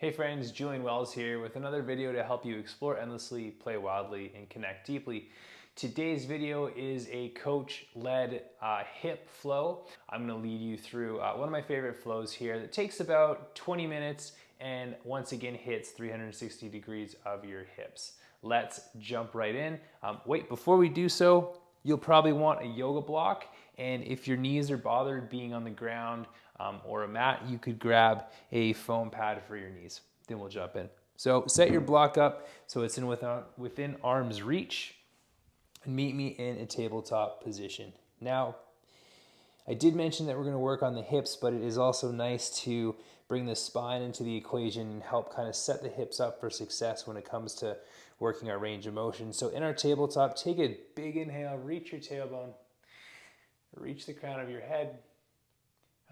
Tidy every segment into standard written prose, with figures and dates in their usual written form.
Hey friends, Julian Wells here with another video to help you explore endlessly, play wildly, and connect deeply. Today's video is a coach-led hip flow. I'm gonna lead you through one of my favorite flows here that takes about 20 minutes and once again hits 360 degrees of your hips. Let's jump right in. Wait, before we do so, you'll probably want a yoga block, and if your knees are bothered being on the ground or a mat, you could grab a foam pad for your knees. Then we'll jump in. So set your block up so it's within arm's reach, and meet me in a tabletop position. Now, I did mention that we're going to work on the hips, but it is also nice to bring the spine into the equation and help kind of set the hips up for success when it comes to working our range of motion. So in our tabletop, take a big inhale, reach your tailbone, reach the crown of your head.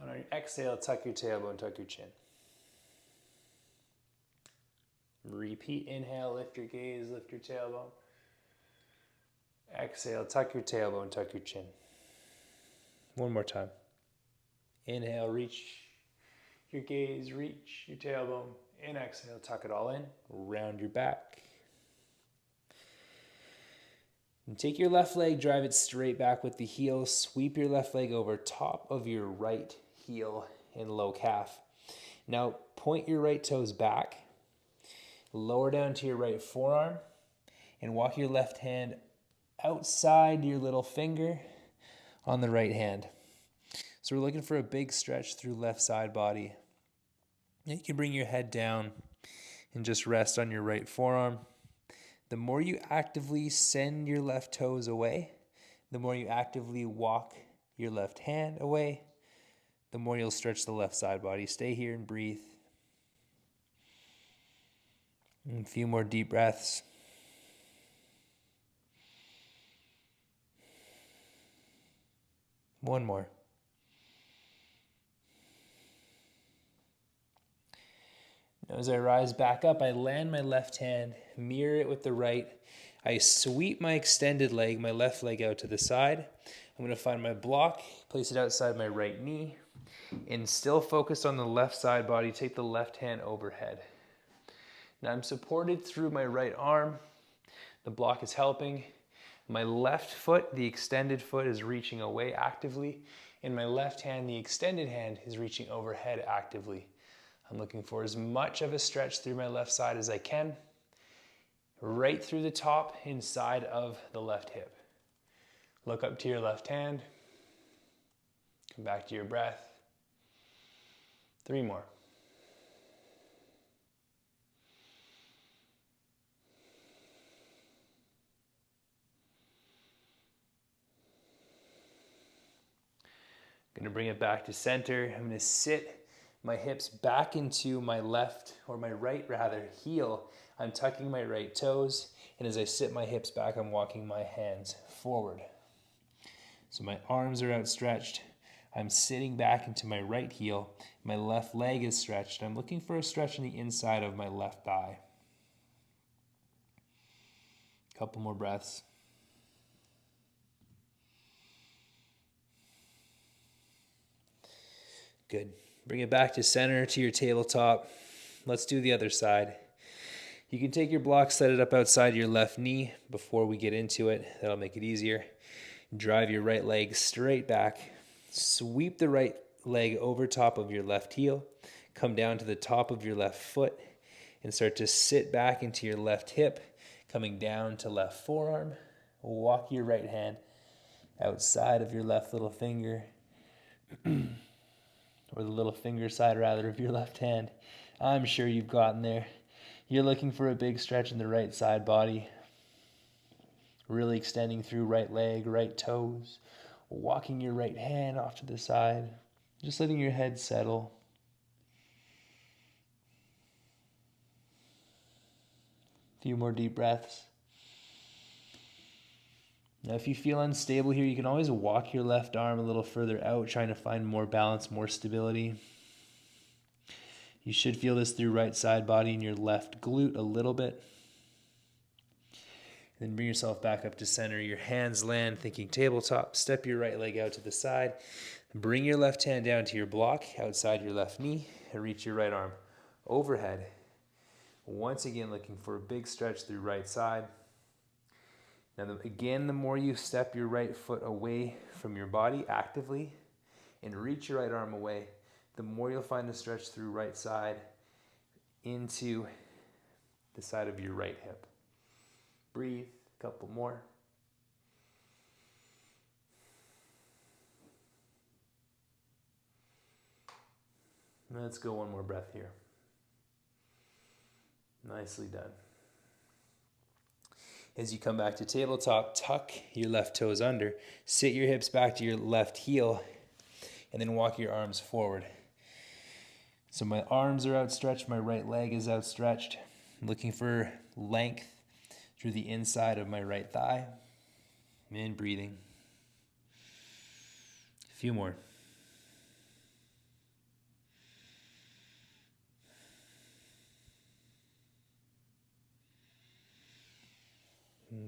On your exhale, tuck your tailbone, tuck your chin. Repeat, inhale, lift your gaze, lift your tailbone. Exhale, tuck your tailbone, tuck your chin. One more time. Inhale, reach your gaze, reach your tailbone. And exhale, tuck it all in, round your back. And take your left leg, drive it straight back with the heel. Sweep your left leg over top of your right heel and low calf. Now point your right toes back, lower down to your right forearm, and walk your left hand outside your little finger on the right hand. So we're looking for a big stretch through left side body. You can bring your head down and just rest on your right forearm. The more you actively send your left toes away, the more you actively walk your left hand away, the more you'll stretch the left side body. Stay here and breathe. And a few more deep breaths. One more. Now as I rise back up, I land my left hand, mirror it with the right. I sweep my extended leg, my left leg out to the side. I'm going to find my block, place it outside my right knee, and still focused on the left side body, take the left hand overhead. Now I'm supported through my right arm. The block is helping. My left foot, the extended foot, is reaching away actively. And my left hand, the extended hand, is reaching overhead actively. I'm looking for as much of a stretch through my left side as I can, right through the top inside of the left hip. Look up to your left hand. Come back to your breath. 3 more. I'm going to bring it back to center. I'm going to sit my hips back into my left, or my right rather, heel. I'm tucking my right toes, and as I sit my hips back, I'm walking my hands forward. So my arms are outstretched. I'm sitting back into my right heel. My left leg is stretched. I'm looking for a stretch on the inside of my left thigh. Couple more breaths. Good. Bring it back to center, to your tabletop. Let's do the other side. You can take your block, set it up outside your left knee before we get into it. That'll make it easier. Drive your right leg straight back. Sweep the right leg over top of your left heel. Come down to the top of your left foot and start to sit back into your left hip, coming down to left forearm. Walk your right hand outside of your left little finger. Or the little finger side rather of your left hand. I'm sure you've gotten there. You're looking for a big stretch in the right side body. Really extending through right leg, right toes. Walking your right hand off to the side. Just letting your head settle. A few more deep breaths. Now, if you feel unstable here, you can always walk your left arm a little further out, trying to find more balance, more stability. You should feel this through right side body and your left glute a little bit. Then bring yourself back up to center. Your hands land, thinking tabletop. Step your right leg out to the side. Bring your left hand down to your block outside your left knee and reach your right arm overhead. Once again, looking for a big stretch through right side. Now, again, the more you step your right foot away from your body actively and reach your right arm away, the more you'll find a stretch through right side into the side of your right hip. Breathe, a couple more. Let's go one more breath here. Nicely done. As you come back to tabletop, tuck your left toes under, sit your hips back to your left heel, and then walk your arms forward. So my arms are outstretched, my right leg is outstretched. I'm looking for length through the inside of my right thigh. And breathing. A few more.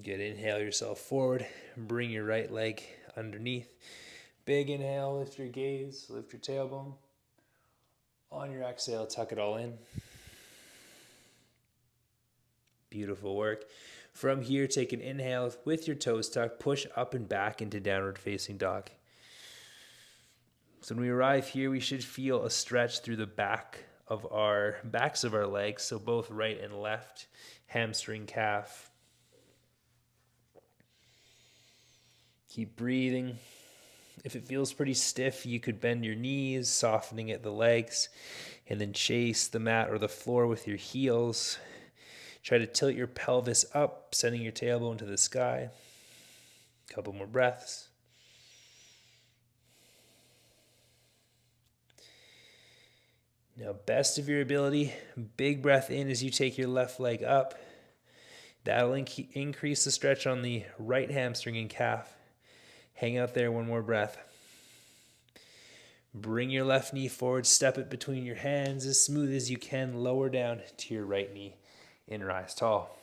Good, inhale yourself forward, bring your right leg underneath. Big inhale, lift your gaze, lift your tailbone. On your exhale, tuck it all in. Beautiful work. From here, take an inhale with your toes tucked, push up and back into downward facing dog. So when we arrive here, we should feel a stretch through the backs of our legs, so both right and left, hamstring, calf. Keep breathing. If it feels pretty stiff, you could bend your knees, softening at the legs, and then chase the mat or the floor with your heels. Try to tilt your pelvis up, sending your tailbone to the sky. A couple more breaths. Now, best of your ability, big breath in as you take your left leg up. That'll increase the stretch on the right hamstring and calf. Hang out there, one more breath. Bring your left knee forward, step it between your hands as smooth as you can, lower down to your right knee and rise tall.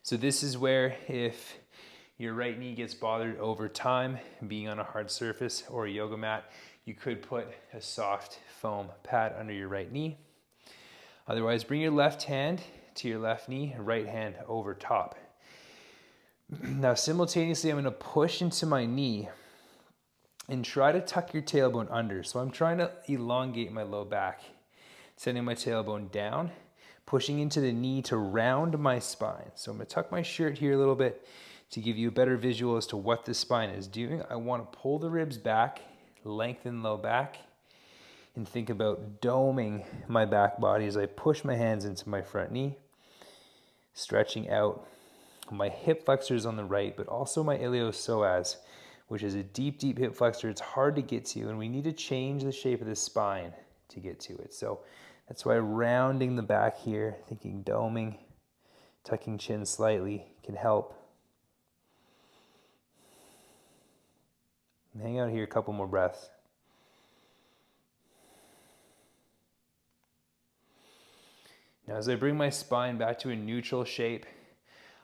So this is where if your right knee gets bothered over time, being on a hard surface or a yoga mat, you could put a soft foam pad under your right knee. Otherwise, bring your left hand to your left knee, right hand over top. Now, simultaneously, I'm going to push into my knee and try to tuck your tailbone under. So I'm trying to elongate my low back, sending my tailbone down, pushing into the knee to round my spine. So I'm going to tuck my shirt here a little bit to give you a better visual as to what the spine is doing. I want to pull the ribs back, lengthen low back, and think about doming my back body as I push my hands into my front knee, stretching out my hip flexors on the right, but also my iliopsoas, which is a deep, deep hip flexor. It's hard to get to, and we need to change the shape of the spine to get to it. So that's why rounding the back here, thinking doming, tucking chin slightly can help. And hang out here a couple more breaths. Now, as I bring my spine back to a neutral shape,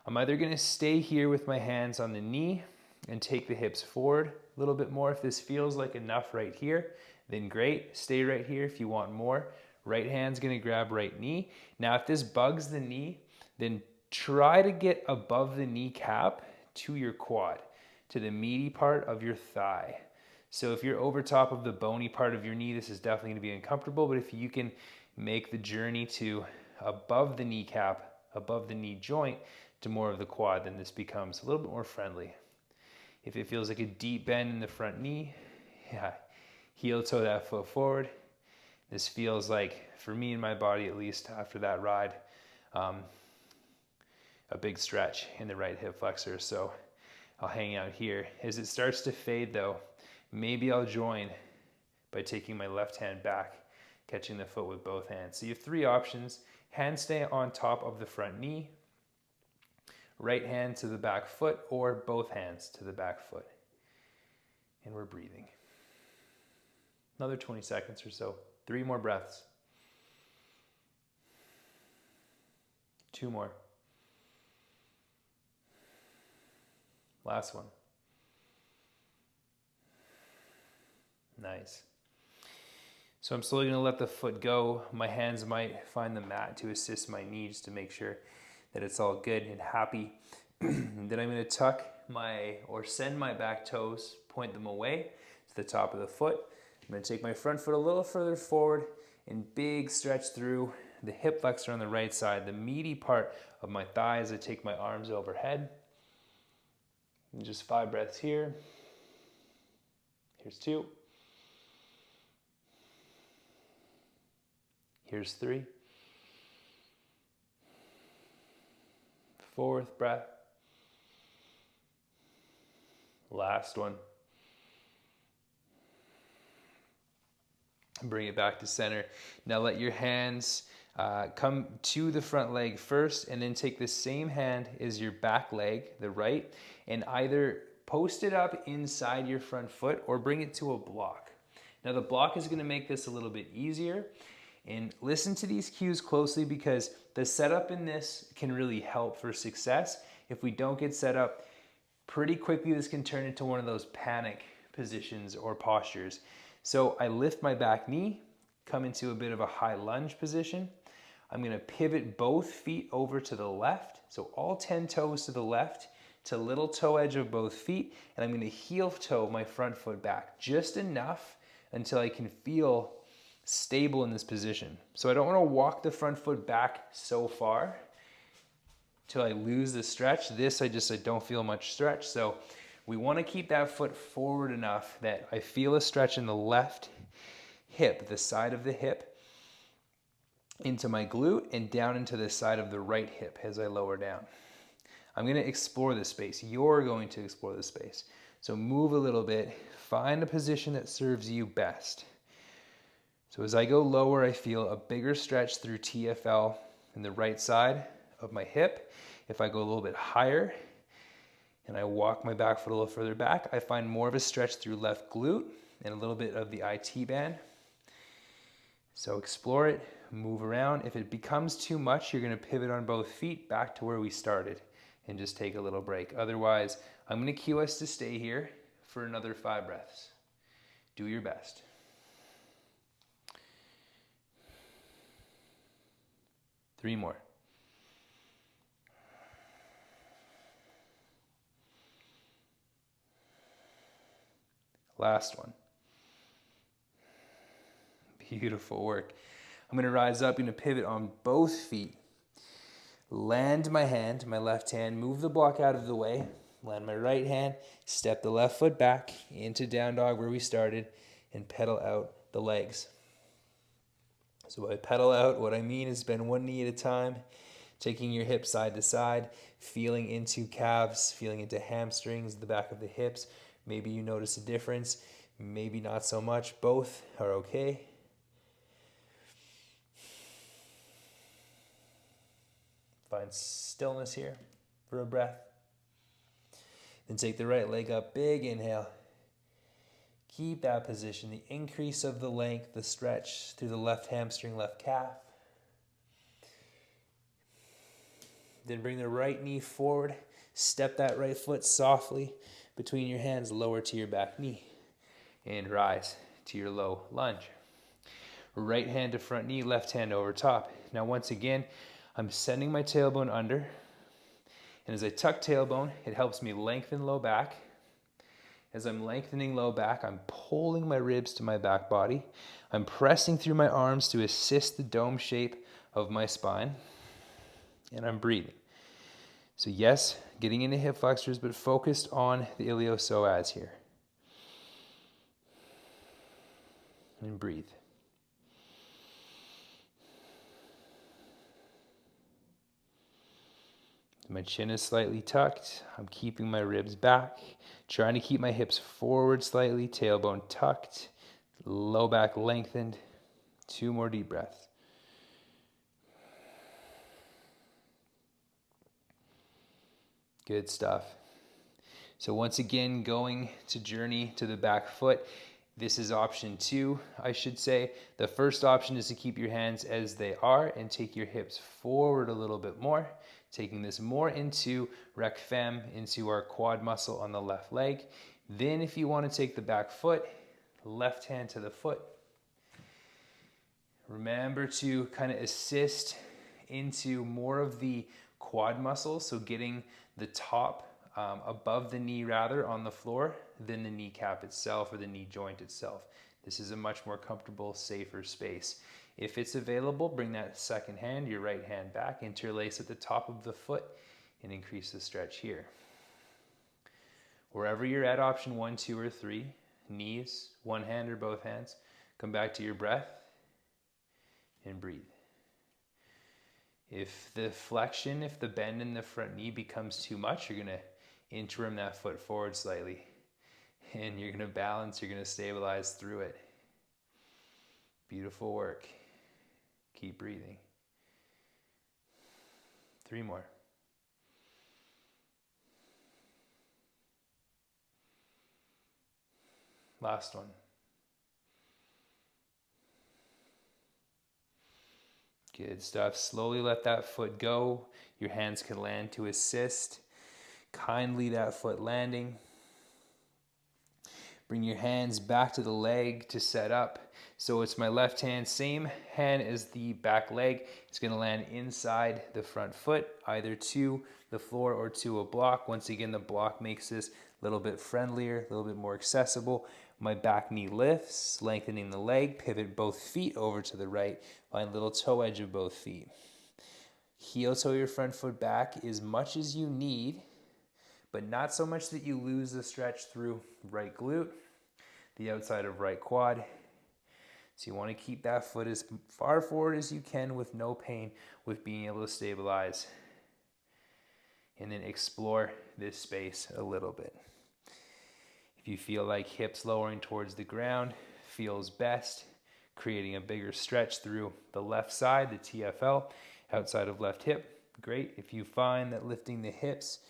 I'm either going to stay here with my hands on the knee and take the hips forward a little bit more. If this feels like enough right here, then great. Stay right here if you want more. Right hand's going to grab right knee. Now, if this bugs the knee, then try to get above the kneecap to your quad, to the meaty part of your thigh. So if you're over top of the bony part of your knee, this is definitely going to be uncomfortable. But if you can make the journey to above the kneecap, above the knee joint, to more of the quad, then this becomes a little bit more friendly. If it feels like a deep bend in the front knee, heel toe that foot forward. This feels like, for me and my body at least after that ride, a big stretch in the right hip flexor. So I'll hang out here. As it starts to fade though, maybe I'll join by taking my left hand back, catching the foot with both hands. So you have three options. Hand stay on top of the front knee, right hand to the back foot, or both hands to the back foot. And we're breathing. Another 20 seconds or so. 3 more breaths. 2 more. Last one. Nice. So I'm slowly gonna let the foot go. My hands might find the mat to assist my knee just to make sure that it's all good and happy. Then I'm gonna tuck or send my back toes, point them away to the top of the foot. I'm gonna take my front foot a little further forward and big stretch through the hip flexor on the right side, the meaty part of my thigh as I take my arms overhead. And just 5 breaths here. Here's 2. Here's 3. 4th breath. Last one. Bring it back to center. Now let your hands come to the front leg first, and then take the same hand as your back leg, the right, and either post it up inside your front foot or bring it to a block. Now the block is going to make this a little bit easier, and listen to these cues closely because the setup in this can really help for success. If we don't get set up, pretty quickly this can turn into one of those panic positions or postures. So I lift my back knee, come into a bit of a high lunge position. I'm gonna pivot both feet over to the left, so all 10 toes to the left, to little toe edge of both feet, and I'm gonna heel toe my front foot back, just enough until I can feel stable in this position. So I don't wanna walk the front foot back so far till I lose the stretch. This, I don't feel much stretch. So we wanna keep that foot forward enough that I feel a stretch in the left hip, the side of the hip, into my glute and down into the side of the right hip as I lower down. I'm gonna explore this space. You're going to explore this space. So move a little bit, find a position that serves you best. So as I go lower, I feel a bigger stretch through TFL in the right side of my hip. If I go a little bit higher and I walk my back foot a little further back, I find more of a stretch through left glute and a little bit of the IT band. So explore it, move around. If it becomes too much, you're gonna pivot on both feet back to where we started and just take a little break. Otherwise, I'm gonna cue us to stay here for another 5 breaths. Do your best. 3 more. Last one. Beautiful work. I'm gonna rise up, I'm gonna pivot on both feet. Land my hand, my left hand, move the block out of the way. Land my right hand, step the left foot back into down dog where we started, and pedal out the legs. So by pedal out, what I mean is bend one knee at a time, taking your hips side to side, feeling into calves, feeling into hamstrings, the back of the hips. Maybe you notice a difference, maybe not so much. Both are okay. Find stillness here for a breath. Then take the right leg up, big inhale. Keep that position, the increase of the length, the stretch through the left hamstring, left calf. Then bring the right knee forward, step that right foot softly between your hands, lower to your back knee, and rise to your low lunge. Right hand to front knee, left hand over top. Now once again, I'm sending my tailbone under, and as I tuck tailbone, it helps me lengthen low back. As I'm lengthening low back, I'm pulling my ribs to my back body. I'm pressing through my arms to assist the dome shape of my spine, and I'm breathing. So yes, getting into hip flexors, but focused on the iliopsoas here. And breathe. My chin is slightly tucked. I'm keeping my ribs back, trying to keep my hips forward slightly, tailbone tucked, low back lengthened. 2 more deep breaths. Good stuff. So once again, going to journey to the back foot. This is option 2, I should say. The first option is to keep your hands as they are and take your hips forward a little bit more, taking this more into rec fem, into our quad muscle on the left leg. Then if you want to take the back foot, left hand to the foot, Remember to kind of assist into more of the quad muscles, so getting the top above the knee rather on the floor than the kneecap itself or the knee joint itself. This is a much more comfortable, safer space. If it's available, bring that second hand, your right hand back, interlace at the top of the foot, and increase the stretch here. Wherever you're at, option 1, 2, or 3, knees, one hand or both hands, come back to your breath and breathe. If the flexion, if the bend in the front knee becomes too much, you're going to interim that foot forward slightly. And you're going to balance, you're going to stabilize through it. Beautiful work. Keep breathing. 3 more. Last one. Good stuff. Slowly let that foot go. Your hands can land to assist. Kindly that foot landing. Bring your hands back to the leg to set up. So it's my left hand, same hand as the back leg. It's going to land inside the front foot, either to the floor or to a block. Once again, the block makes this a little bit friendlier, a little bit more accessible. My back knee lifts, lengthening the leg, pivot both feet over to the right, find little toe edge of both feet. Heel toe your front foot back as much as you need, but not so much that you lose the stretch through right glute, the outside of right quad. So you want to keep that foot as far forward as you can with no pain, with being able to stabilize. And then explore this space a little bit. If you feel like hips lowering towards the ground feels best, creating a bigger stretch through the left side, the TFL, outside of left hip, great. If you find that lifting the hips,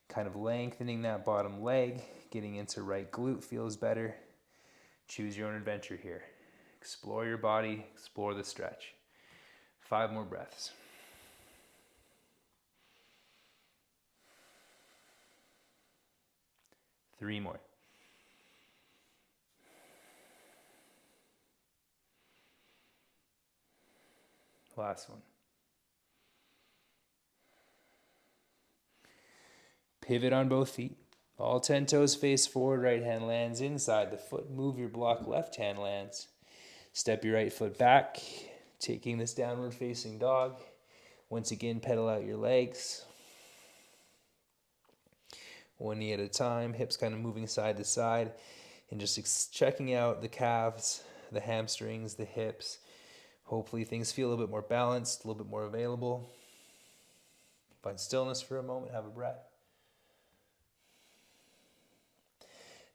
kind of lengthening that bottom leg, getting into right glute feels better, choose your own adventure here. Explore your body, explore the stretch. 5 more breaths. Three more. Last one. Pivot on both feet. All 10 toes face forward, right hand lands inside the foot. Move your block, left hand lands. Step your right foot back, taking this downward facing dog. Once again, pedal out your legs. One knee at a time, hips kind of moving side to side, and just checking out the calves, the hamstrings, the hips. Hopefully things feel a little bit more balanced, a little bit more available. Find stillness for a moment, have a breath.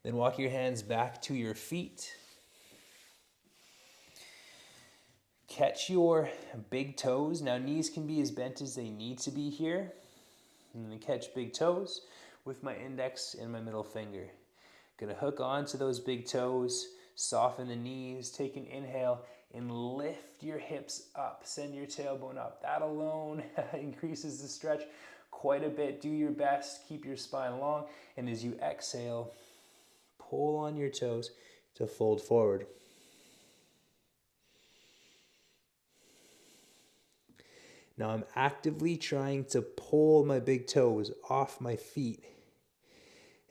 Then walk your hands back to your feet. Catch your big toes. Now knees can be as bent as they need to be here. And then catch big toes with my index and my middle finger. Gonna hook onto those big toes, soften the knees, take an inhale, and lift your hips up. Send your tailbone up. That alone increases the stretch quite a bit. Do your best, keep your spine long, and as you exhale, pull on your toes to fold forward. Now I'm actively trying to pull my big toes off my feet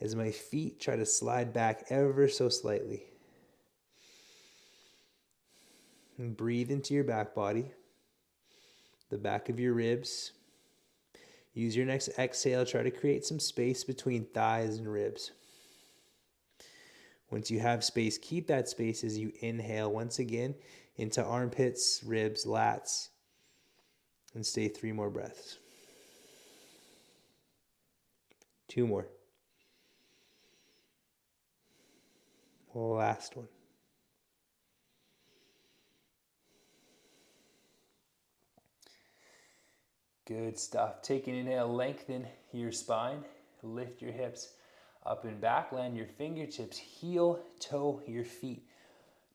as my feet try to slide back ever so slightly. And breathe into your back body, the back of your ribs. Use your next exhale, try to create some space between thighs and ribs. Once you have space, keep that space as you inhale once again into armpits, ribs, lats, and stay 3 more breaths. 2 more. Last one. Good stuff. Take an inhale, lengthen your spine, lift your hips up and back, land your fingertips, heel, toe your feet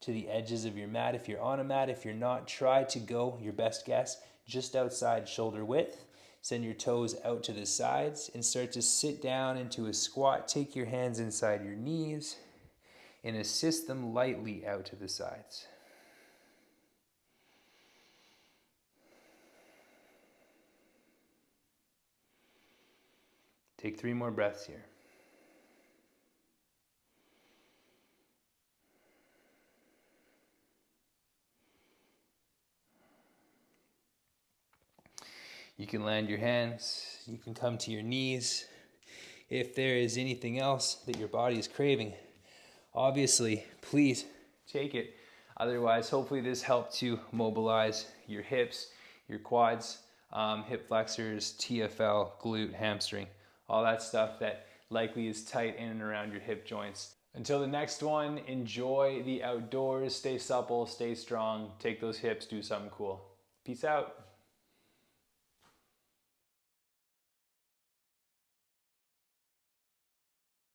to the edges of your mat. If you're on a mat, if you're not, try to go, your best guess, just outside shoulder width. Send your toes out to the sides and start to sit down into a squat. Take your hands inside your knees and assist them lightly out to the sides. Take 3 more breaths here. You can land your hands, you can come to your knees. If there is anything else that your body is craving, obviously, please take it. Otherwise, hopefully this helped to mobilize your hips, your quads, hip flexors, TFL, glute, hamstring, all that stuff that likely is tight in and around your hip joints. Until the next one, enjoy the outdoors, stay supple, stay strong, take those hips, do something cool. Peace out.